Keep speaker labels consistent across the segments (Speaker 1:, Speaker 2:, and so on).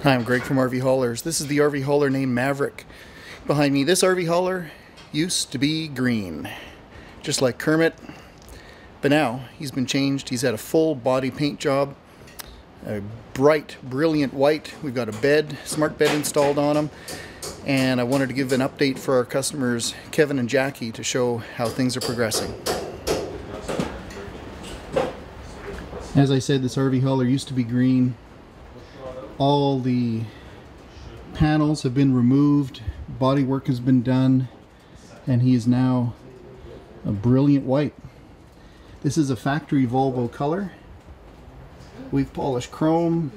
Speaker 1: Hi, I'm Greg from RV Haulers. This is the RV hauler named Maverick. Behind me, this RV hauler used to be green, just like Kermit, but now he's been changed. He's had a full body paint job, a bright, brilliant white. We've got a bed, smart bed installed on him, and I wanted to give an update for our customers, Kevin and Jackie, to show how things are progressing. As I said, this RV hauler used to be green. All the panels have been removed, body work has been done, and he is now a brilliant white. This is a factory Volvo color. We've polished chrome,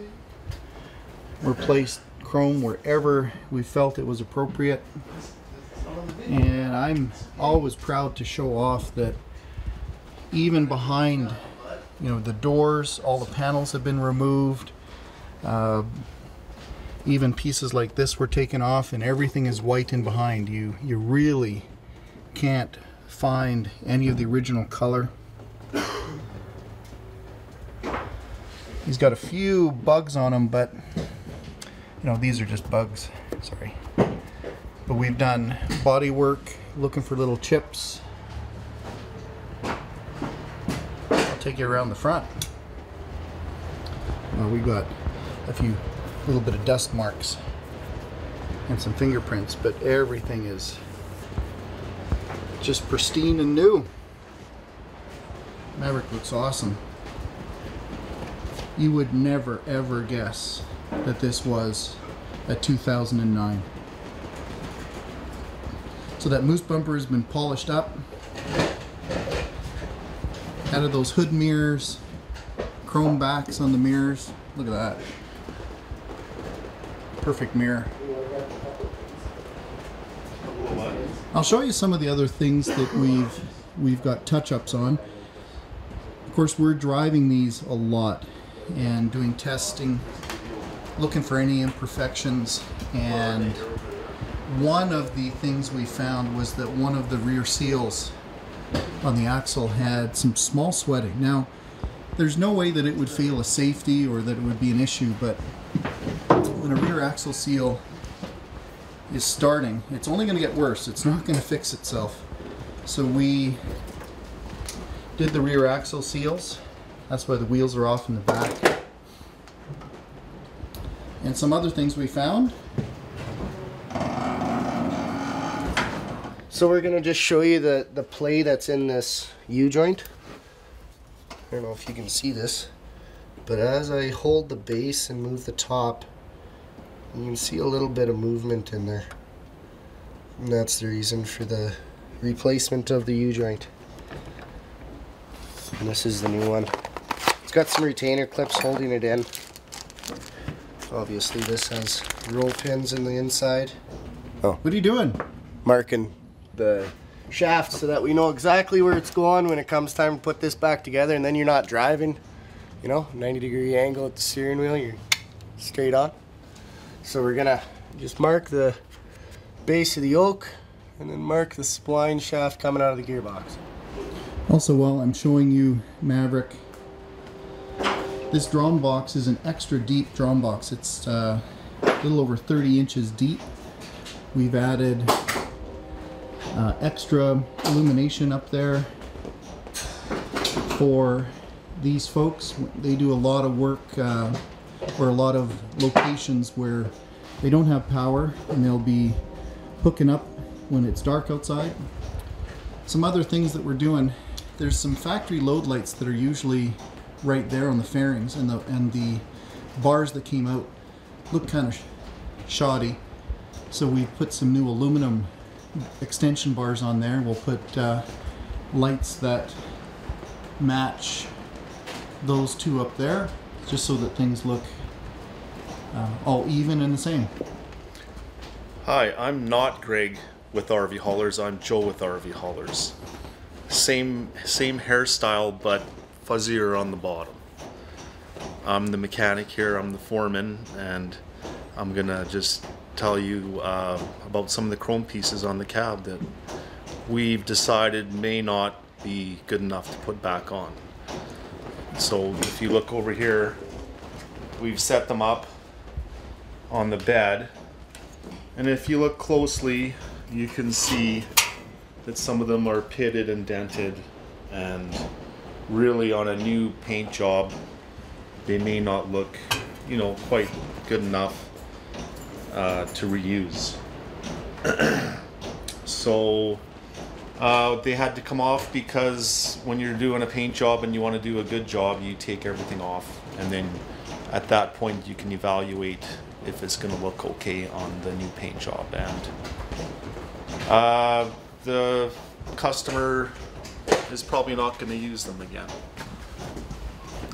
Speaker 1: replaced chrome wherever we felt it was appropriate, and I'm always proud to show off that even behind, the doors, all the panels have been removed. Even pieces like this were taken off, and everything is white in behind. You really can't find any of the original color. He's got a few bugs on him, but these are just bugs, sorry. But we've done body work, looking for little chips. I'll take you around the front. We've got a little bit of dust marks and some fingerprints, but everything is just pristine and new. Maverick looks awesome. You would never ever guess that this was a 2009. So that moose bumper has been polished up. Added those hood mirrors, chrome backs on the mirrors. Look at that. Perfect mirror. I'll show you some of the other things that we've got touch-ups on. Of course, we're driving these a lot and doing testing, looking for any imperfections, and one of the things we found was that one of the rear seals on the axle had some small sweating. Now, there's no way that it would fail a safety or that it would be an issue, but when a rear axle seal is starting, it's only going to get worse. It's not going to fix itself. So we did the rear axle seals. That's why the wheels are off in the back. And some other things we found.
Speaker 2: So we're going to just show you the play that's in this U-joint. I don't know if you can see this, but as I hold the base and move the top, you can see a little bit of movement in there. And that's the reason for the replacement of the U-joint. And this is the new one. It's got some retainer clips holding it in. Obviously this has roll pins in the inside.
Speaker 1: Oh, what are you doing?
Speaker 2: Marking the shaft so that we know exactly where it's going when it comes time to put this back together, and then you're not driving, 90-degree angle at the steering wheel, you're straight on. So we're gonna just mark the base of the yoke and then mark the spline shaft coming out of the gearbox.
Speaker 1: Also, while I'm showing you Maverick, this drum box is an extra deep drum box. It's a little over 30 inches deep. We've added extra illumination up there for these folks. They do a lot of work or a lot of locations where they don't have power, and they'll be hooking up when it's dark outside. Some other things that we're doing, there's some factory load lights that are usually right there on the fairings, and the bars that came out look kind of shoddy. So we put some new aluminum extension bars on there. We'll put lights that match those two up there, just so that things look all even and the same.
Speaker 3: Hi, I'm not Greg with RV Haulers. I'm Joe with RV Haulers. Same hairstyle, but fuzzier on the bottom. I'm the mechanic here. I'm the foreman, and I'm gonna just tell you about some of the chrome pieces on the cab that we've decided may not be good enough to put back on. So if you look over here, we've set them up on the bed, and if you look closely you can see that some of them are pitted and dented, and really on a new paint job they may not look, you know, quite good enough to reuse. So they had to come off, because when you're doing a paint job and you want to do a good job, you take everything off, and then at that point you can evaluate if it's going to look okay on the new paint job. And the customer is probably not going to use them again.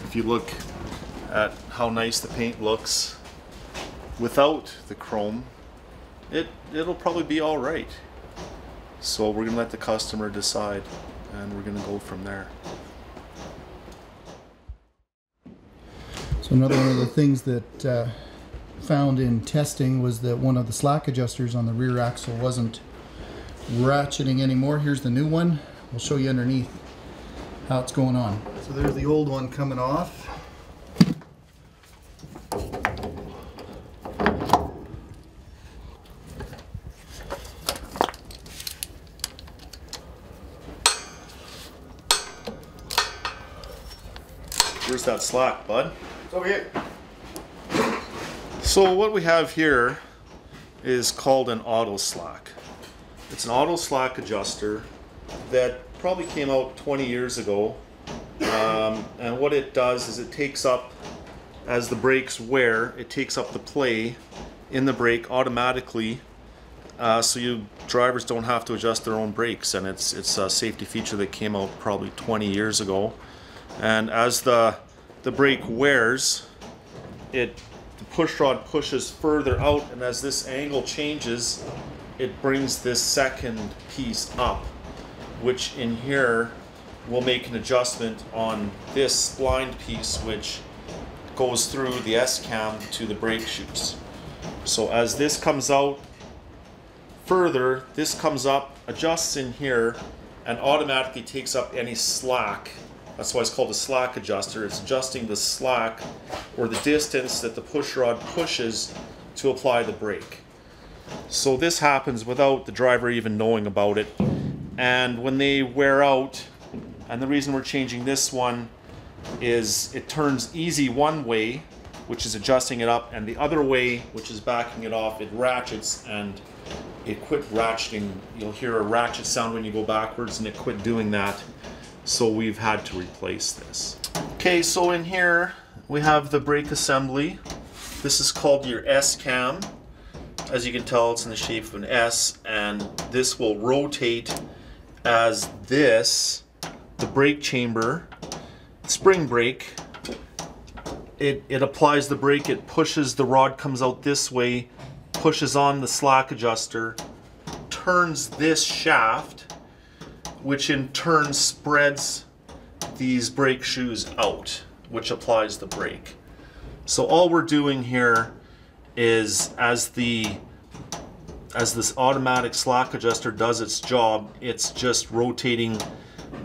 Speaker 3: If you look at how nice the paint looks without the chrome, it'll probably be all right. So we're going to let the customer decide, and we're going to go from there.
Speaker 1: So another one of the things that found in testing was that one of the slack adjusters on the rear axle wasn't ratcheting anymore. Here's the new one. We'll show you underneath how it's going on. So there's the old one coming off.
Speaker 3: Where's that slack, bud?
Speaker 2: It's over here.
Speaker 3: So what we have here is called an auto slack. It's an auto slack adjuster that probably came out 20 years ago. And what it does is it takes up, as the brakes wear, it takes up the play in the brake automatically, so you drivers don't have to adjust their own brakes. And it's a safety feature that came out probably 20 years ago. And as the brake wears, the push rod pushes further out, and as this angle changes, it brings this second piece up, which in here will make an adjustment on this blind piece, which goes through the S-cam to the brake shoes. So as this comes out further, this comes up, adjusts in here, and automatically takes up any slack. That's why it's called a slack adjuster. It's adjusting the slack, or the distance that the push rod pushes to apply the brake. So this happens without the driver even knowing about it. And when they wear out, and the reason we're changing this one is it turns easy one way, which is adjusting it up, and the other way, which is backing it off, it ratchets, and it quit ratcheting. You'll hear a ratchet sound when you go backwards, and it quit doing that. So we've had to replace this. Okay, so in here we have the brake assembly. This is called your S-cam. As you can tell, it's in the shape of an S, and this will rotate as this, the brake chamber, spring brake. It applies the brake, it pushes, the rod comes out this way, pushes on the slack adjuster, turns this shaft, which in turn spreads these brake shoes out, which applies the brake. So all we're doing here is, as this automatic slack adjuster does its job, it's just rotating.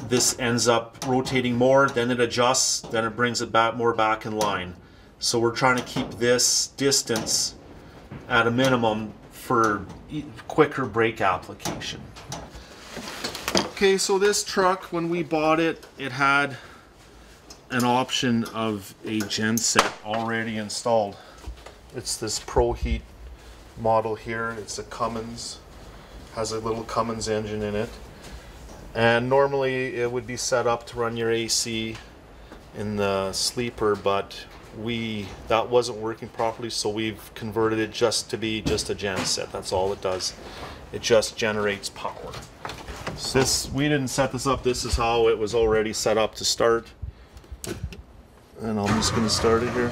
Speaker 3: This ends up rotating more, then it adjusts, then it brings it back in line. So we're trying to keep this distance at a minimum for quicker brake application. Okay, so this truck, when we bought it, it had an option of a genset already installed. It's this Pro Heat model here. It's a Cummins, has a little Cummins engine in it, and normally it would be set up to run your AC in the sleeper, but that wasn't working properly, so we've converted it just to be just a genset. That's all it does. It just generates power. So we didn't set this up. This is how it was already set up to start. And I'm just going to start it here.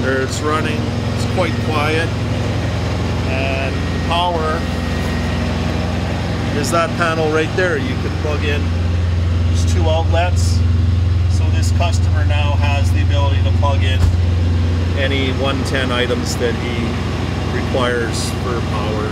Speaker 3: There it's running. It's quite quiet. And power is that panel right there. You can plug in. There's 2 outlets. So this customer now has the ability to plug in any 110 items that he requires for power.